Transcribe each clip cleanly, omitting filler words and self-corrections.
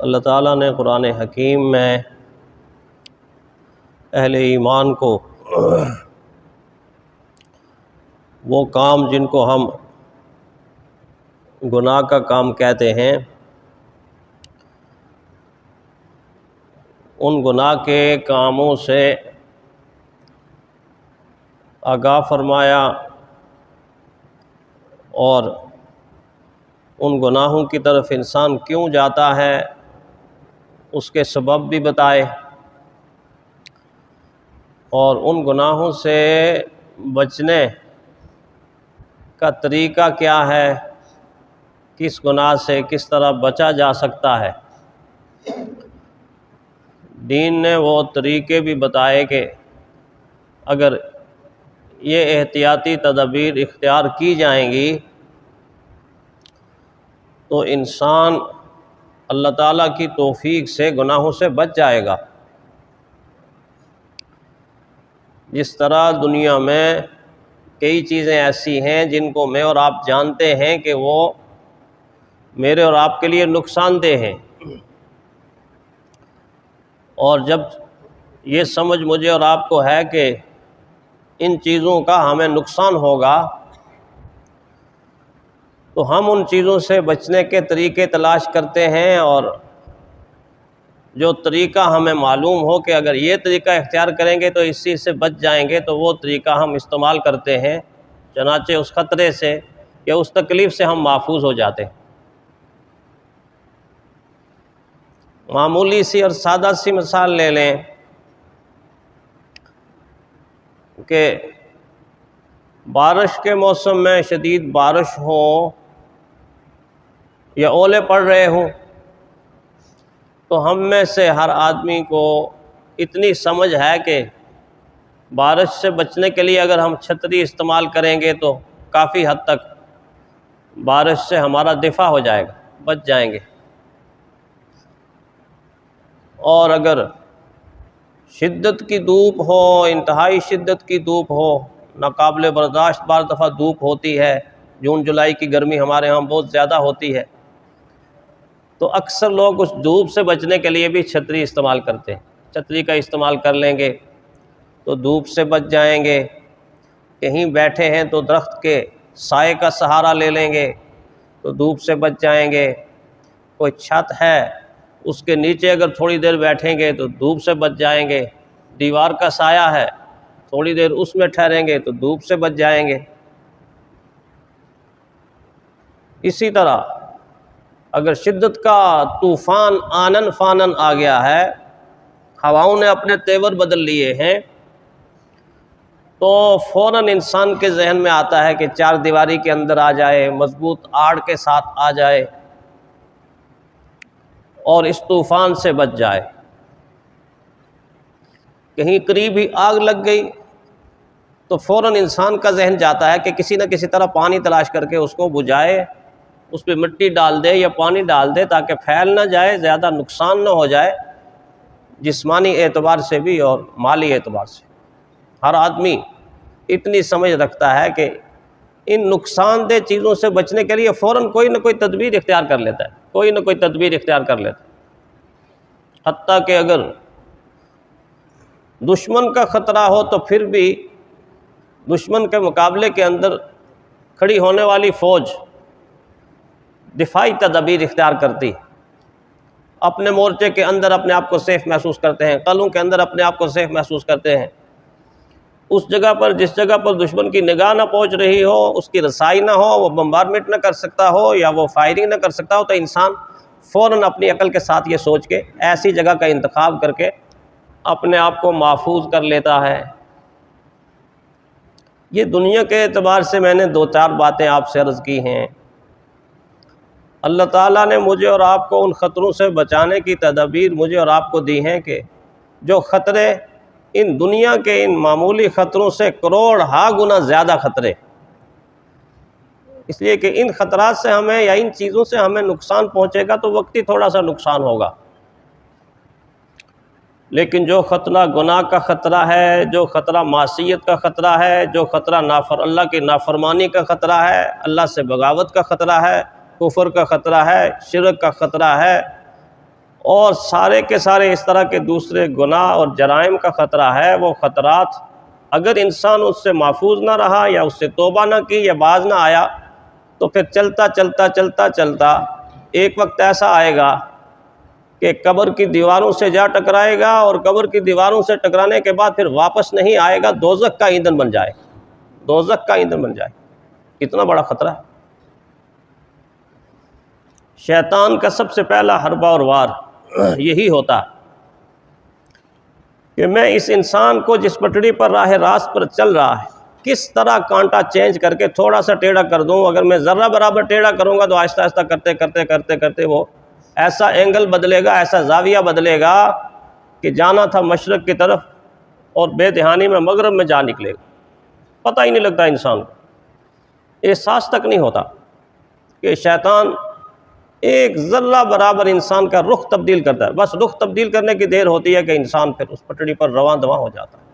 اللہ تعالیٰ نے قرآن حکیم میں اہل ایمان کو وہ کام جن کو ہم گناہ کا کام کہتے ہیں، ان گناہ کے کاموں سے آگاہ فرمایا اور ان گناہوں کی طرف انسان کیوں جاتا ہے اس کے سبب بھی بتائے، اور ان گناہوں سے بچنے کا طریقہ کیا ہے، کس گناہ سے کس طرح بچا جا سکتا ہے۔ دین نے وہ طریقے بھی بتائے کہ اگر یہ احتیاطی تدابیر اختیار کی جائیں گی تو انسان اللہ تعالیٰ کی توفیق سے گناہوں سے بچ جائے گا۔ جس طرح دنیا میں کئی چیزیں ایسی ہیں جن کو میں اور آپ جانتے ہیں کہ وہ میرے اور آپ کے لیے نقصان دہ ہیں، اور جب یہ سمجھ مجھے اور آپ کو ہے کہ ان چیزوں کا ہمیں نقصان ہوگا تو ہم ان چیزوں سے بچنے کے طریقے تلاش کرتے ہیں، اور جو طریقہ ہمیں معلوم ہو کہ اگر یہ طریقہ اختیار کریں گے تو اس چیز سے بچ جائیں گے تو وہ طریقہ ہم استعمال کرتے ہیں، چنانچہ اس خطرے سے یا اس تکلیف سے ہم محفوظ ہو جاتے ہیں۔ معمولی سی اور سادہ سی مثال لے لیں کہ بارش کے موسم میں شدید بارش ہو یا اولے پڑ رہے ہوں تو ہم میں سے ہر آدمی کو اتنی سمجھ ہے کہ بارش سے بچنے کے لیے اگر ہم چھتری استعمال کریں گے تو کافی حد تک بارش سے ہمارا دفاع ہو جائے گا، بچ جائیں گے۔ اور اگر شدت کی دھوپ ہو، انتہائی شدت کی دھوپ ہو، ناقابل برداشت بعض دفعہ دھوپ ہوتی ہے، جون جولائی کی گرمی ہمارے ہاں بہت زیادہ ہوتی ہے، تو اکثر لوگ اس دھوپ سے بچنے کے لیے بھی چھتری استعمال کرتے ہیں۔ چھتری کا استعمال کر لیں گے تو دھوپ سے بچ جائیں گے، کہیں بیٹھے ہیں تو درخت کے سائے کا سہارا لے لیں گے تو دھوپ سے بچ جائیں گے، کوئی چھت ہے اس کے نیچے اگر تھوڑی دیر بیٹھیں گے تو دھوپ سے بچ جائیں گے، دیوار کا سایہ ہے تھوڑی دیر اس میں ٹھہریں گے تو دھوپ سے بچ جائیں گے۔ اسی طرح اگر شدت کا طوفان آنن فانن آ گیا ہے، ہواؤں نے اپنے تیور بدل لیے ہیں، تو فوراً انسان کے ذہن میں آتا ہے کہ چار دیواری کے اندر آ جائے، مضبوط آڑ کے ساتھ آ جائے اور اس طوفان سے بچ جائے۔ کہیں قریب ہی آگ لگ گئی تو فوراً انسان کا ذہن جاتا ہے کہ کسی نہ کسی طرح پانی تلاش کر کے اس کو بجھائے، اس پہ مٹی ڈال دے یا پانی ڈال دے تاکہ پھیل نہ جائے، زیادہ نقصان نہ ہو جائے، جسمانی اعتبار سے بھی اور مالی اعتبار سے۔ ہر آدمی اتنی سمجھ رکھتا ہے کہ ان نقصان دہ چیزوں سے بچنے کے لیے فوراً کوئی نہ کوئی تدبیر اختیار کر لیتا ہے، کوئی نہ کوئی تدبیر اختیار کر لیتا ہے۔ حتیٰ کہ اگر دشمن کا خطرہ ہو تو پھر بھی دشمن کے مقابلے کے اندر کھڑی ہونے والی فوج دفاعی تدابیر اختیار کرتی، اپنے مورچے کے اندر اپنے آپ کو سیف محسوس کرتے ہیں، قلعوں کے اندر اپنے آپ کو سیف محسوس کرتے ہیں۔ اس جگہ پر جس جگہ پر دشمن کی نگاہ نہ پہنچ رہی ہو، اس کی رسائی نہ ہو، وہ بمبارمنٹ نہ کر سکتا ہو یا وہ فائرنگ نہ کر سکتا ہو، تو انسان فوراً اپنی عقل کے ساتھ یہ سوچ کے ایسی جگہ کا انتخاب کر کے اپنے آپ کو محفوظ کر لیتا ہے۔ یہ دنیا کے اعتبار سے میں نے دو چار باتیں آپ سے عرض کی ہیں۔ اللہ تعالیٰ نے مجھے اور آپ کو ان خطروں سے بچانے کی تدابیر مجھے اور آپ کو دی ہیں کہ جو خطرے ان دنیا کے ان معمولی خطروں سے کروڑ ہا گنا زیادہ خطرے، اس لیے کہ ان خطرات سے ہمیں یا ان چیزوں سے ہمیں نقصان پہنچے گا تو وقتی تھوڑا سا نقصان ہوگا، لیکن جو خطرہ گناہ کا خطرہ ہے، جو خطرہ معصیت کا خطرہ ہے، جو خطرہ اللہ کی نافرمانی کا خطرہ ہے، اللہ سے بغاوت کا خطرہ ہے، کفر کا خطرہ ہے، شرک کا خطرہ ہے، اور سارے کے سارے اس طرح کے دوسرے گناہ اور جرائم کا خطرہ ہے، وہ خطرات اگر انسان اس سے محفوظ نہ رہا یا اس سے توبہ نہ کی یا باز نہ آیا تو پھر چلتا چلتا چلتا چلتا ایک وقت ایسا آئے گا کہ قبر کی دیواروں سے جا ٹکرائے گا، اور قبر کی دیواروں سے ٹکرانے کے بعد پھر واپس نہیں آئے گا، دوزخ کا ایندھن بن جائے، دوزخ کا ایندھن بن جائے۔ کتنا بڑا خطرہ ہے۔ شیطان کا سب سے پہلا حربہ اور وار یہی ہوتا ہے کہ میں اس انسان کو جس پٹڑی پر راہ راست پر چل رہا ہے کس طرح کانٹا چینج کر کے تھوڑا سا ٹیڑھا کر دوں۔ اگر میں ذرہ برابر ٹیڑھا کروں گا تو آہستہ آہستہ کرتے کرتے کرتے کرتے وہ ایسا اینگل بدلے گا، ایسا زاویہ بدلے گا کہ جانا تھا مشرق کی طرف اور بے دہانی میں مغرب میں جا نکلے گا، پتہ ہی نہیں لگتا انسان کو، احساس تک نہیں ہوتا کہ شیطان ایک ذرہ برابر انسان کا رخ تبدیل کرتا ہے۔ بس رخ تبدیل کرنے کی دیر ہوتی ہے کہ انسان پھر اس پٹڑی پر رواں دواں ہو جاتا ہے۔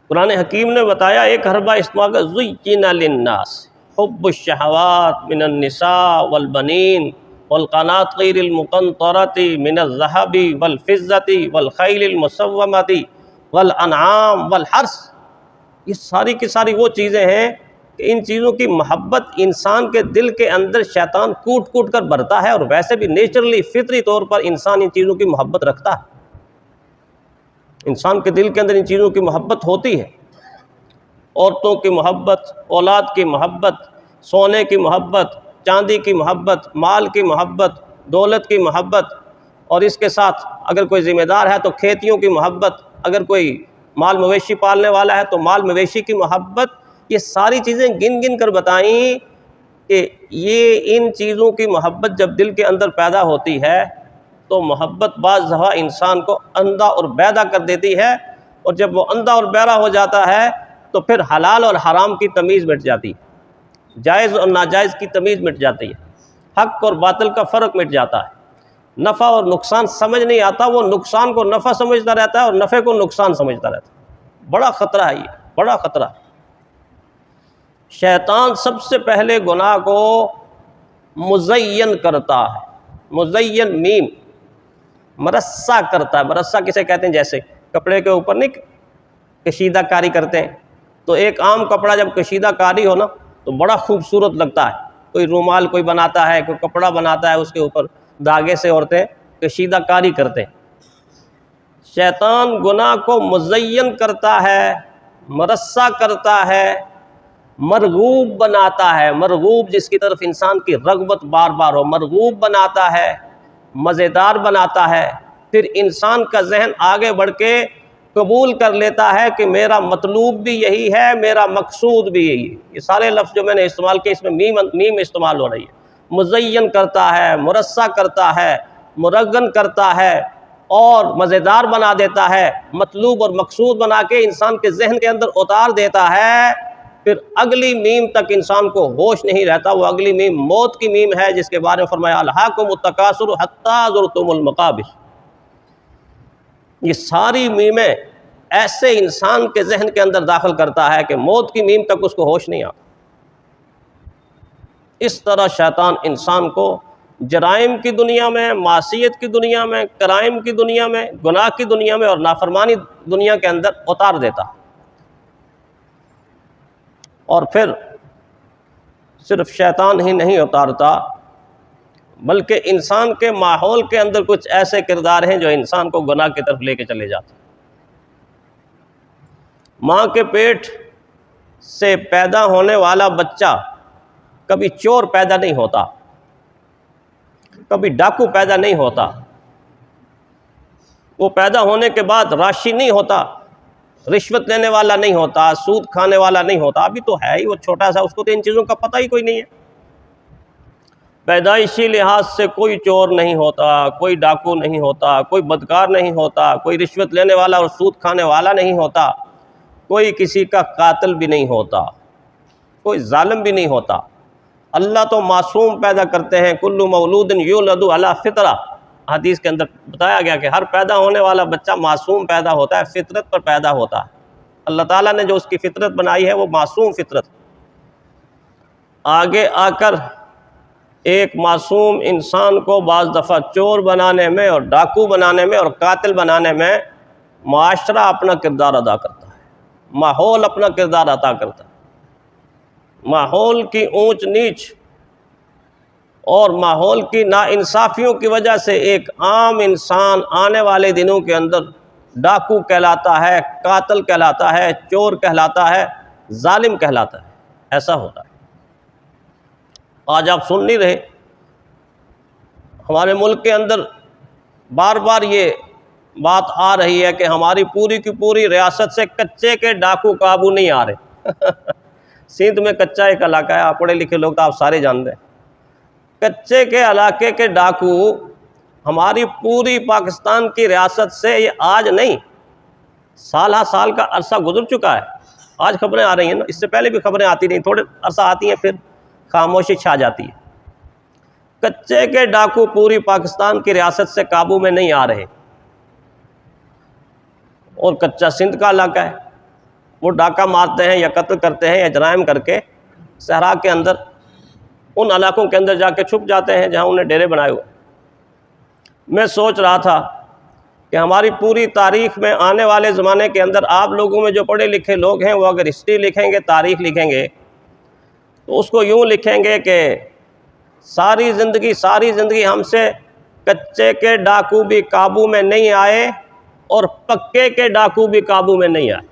قرآن حکیم نے بتایا ایک حربہ استعمال کا زُيِّنَ لِلنَّاسِ حُبُّ الشَّهَوَاتِ مِنَ النِّسَاءِ وَالْبَنِينَ وَالْقَنَاطِيرِ الْمُقَنطَرَةِ مِنَ الذَّهَبِ وَالْفِضَّةِ وَالْخَيْلِ الْمُسَوَّمَةِ وَالْأَنْعَامِ وَالْحَرْثِ، یہ ساری کی ساری وہ چیزیں ہیں کہ ان چیزوں کی محبت انسان کے دل کے اندر شیطان کوٹ کوٹ کر بھرتا ہے، اور ویسے بھی نیچرلی فطری طور پر انسان ان چیزوں کی محبت رکھتا ہے۔ انسان کے دل کے اندر ان چیزوں کی محبت ہوتی ہے، عورتوں کی محبت، اولاد کی محبت، سونے کی محبت، چاندی کی محبت، مال کی محبت، دولت کی محبت، اور اس کے ساتھ اگر کوئی ذمہ دار ہے تو کھیتیوں کی محبت، اگر کوئی مال مویشی پالنے والا ہے تو مال مویشی کی محبت۔ یہ ساری چیزیں گن گن کر بتائیں کہ یہ ان چیزوں کی محبت جب دل کے اندر پیدا ہوتی ہے تو محبت بعض دفعہ انسان کو اندھا اور بیدہ کر دیتی ہے، اور جب وہ اندھا اور بہرا ہو جاتا ہے تو پھر حلال اور حرام کی تمیز مٹ جاتی ہے، جائز اور ناجائز کی تمیز مٹ جاتی ہے، حق اور باطل کا فرق مٹ جاتا ہے، نفع اور نقصان سمجھ نہیں آتا، وہ نقصان کو نفع سمجھتا رہتا ہے اور نفع کو نقصان سمجھتا رہتا ہے۔ بڑا خطرہ ہے، یہ بڑا خطرہ ہے۔ شیطان سب سے پہلے گناہ کو مزین کرتا ہے، مزین میم، مرصع کرتا ہے۔ مرصع کسے کہتے ہیں؟ جیسے کپڑے کے اوپر نہیں کشیدہ کاری کرتے ہیں، تو ایک عام کپڑا جب کشیدہ کاری ہو نا تو بڑا خوبصورت لگتا ہے۔ کوئی رومال کوئی بناتا ہے، کوئی کپڑا بناتا ہے، اس کے اوپر دھاگے سے عورتیں کشیدہ کاری کرتے ہیں۔ شیطان گناہ کو مزین کرتا ہے، مرصع کرتا ہے، مرغوب بناتا ہے۔ مرغوب جس کی طرف انسان کی رغبت بار بار ہو، مرغوب بناتا ہے، مزیدار بناتا ہے، پھر انسان کا ذہن آگے بڑھ کے قبول کر لیتا ہے کہ میرا مطلوب بھی یہی ہے، میرا مقصود بھی یہی ہے۔ یہ سارے لفظ جو میں نے استعمال کیے اس میں میم استعمال ہو رہی ہے۔ مزین کرتا ہے، مرصع کرتا ہے، مرغن کرتا ہے اور مزیدار بنا دیتا ہے، مطلوب اور مقصود بنا کے انسان کے ذہن کے اندر اتار دیتا ہے۔ پھر اگلی میم تک انسان کو ہوش نہیں رہتا، وہ اگلی میم موت کی میم ہے، جس کے بارے میں فرمایا الہاکم التکاثر حتی زرتم المقابر۔ یہ ساری میمیں ایسے انسان کے ذہن کے اندر داخل کرتا ہے کہ موت کی میم تک اس کو ہوش نہیں آتا۔ اس طرح شیطان انسان کو جرائم کی دنیا میں، معصیت کی دنیا میں، کرائم کی دنیا میں، گناہ کی دنیا میں اور نافرمانی دنیا کے اندر اتار دیتا۔ اور پھر صرف شیطان ہی نہیں اتارتا، بلکہ انسان کے ماحول کے اندر کچھ ایسے کردار ہیں جو انسان کو گناہ کی طرف لے کے چلے جاتے ہیں۔ ماں کے پیٹ سے پیدا ہونے والا بچہ کبھی چور پیدا نہیں ہوتا، کبھی ڈاکو پیدا نہیں ہوتا، وہ پیدا ہونے کے بعد راشی نہیں ہوتا، رشوت لینے والا نہیں ہوتا، سود کھانے والا نہیں ہوتا۔ ابھی تو ہے ہی وہ چھوٹا سا، اس کو تو ان چیزوں کا پتہ ہی کوئی نہیں ہے۔ پیدائشی لحاظ سے کوئی چور نہیں ہوتا، کوئی ڈاکو نہیں ہوتا، کوئی بدکار نہیں ہوتا، کوئی رشوت لینے والا اور سود کھانے والا نہیں ہوتا، کوئی کسی کا قاتل بھی نہیں ہوتا، کوئی ظالم بھی نہیں ہوتا۔ اللہ تو معصوم پیدا کرتے ہیں، کل مولود یولد علی فطرہ، حدیث کے اندر بتایا گیا کہ ہر پیدا ہونے والا بچہ معصوم پیدا ہوتا ہے، فطرت پر پیدا ہوتا ہے۔ اللہ تعالیٰ نے جو اس کی فطرت بنائی ہے وہ معصوم فطرت۔ آگے آ کر ایک معصوم انسان کو بعض دفعہ چور بنانے میں اور ڈاکو بنانے میں اور قاتل بنانے میں معاشرہ اپنا کردار ادا کرتا ہے، ماحول اپنا کردار ادا کرتا ہے۔ ماحول کی اونچ نیچ اور ماحول کی ناانصافیوں کی وجہ سے ایک عام انسان آنے والے دنوں کے اندر ڈاکو کہلاتا ہے، قاتل کہلاتا ہے، چور کہلاتا ہے، ظالم کہلاتا ہے۔ ایسا ہوتا ہے۔ آج آپ سن نہیں رہے، ہمارے ملک کے اندر بار بار یہ بات آ رہی ہے کہ ہماری پوری کی پوری ریاست سے کچے کے ڈاکو قابو نہیں آ رہے۔ سندھ میں کچا ایک علاقہ ہے، آپ پڑھے لکھے لوگ تو آپ سارے جانتے ہیں۔ کچے کے علاقے کے ڈاکو ہماری پوری پاکستان کی ریاست سے یہ آج نہیں، سال ہا سال کا عرصہ گزر چکا ہے۔ آج خبریں آ رہی ہیں نا، اس سے پہلے بھی خبریں آتی نہیں، تھوڑے عرصہ آتی ہیں پھر خاموشی چھا جاتی ہے۔ کچے کے ڈاکو پوری پاکستان کی ریاست سے قابو میں نہیں آ رہے، اور کچا سندھ کا علاقہ ہے، وہ ڈاکہ مارتے ہیں یا قتل کرتے ہیں یا جرائم کر کے صحرا کے اندر ان علاقوں کے اندر جا کے چھپ جاتے ہیں جہاں انہیں ڈیرے بنائے ہوئے۔ میں سوچ رہا تھا کہ ہماری پوری تاریخ میں آنے والے زمانے کے اندر آپ لوگوں میں جو پڑھے لکھے لوگ ہیں وہ اگر ہسٹری لکھیں گے، تاریخ لکھیں گے، تو اس کو یوں لکھیں گے کہ ساری زندگی ہم سے کچے کے ڈاکو بھی قابو میں نہیں آئے اور پکے کے ڈاکو بھی قابو میں نہیں آئے۔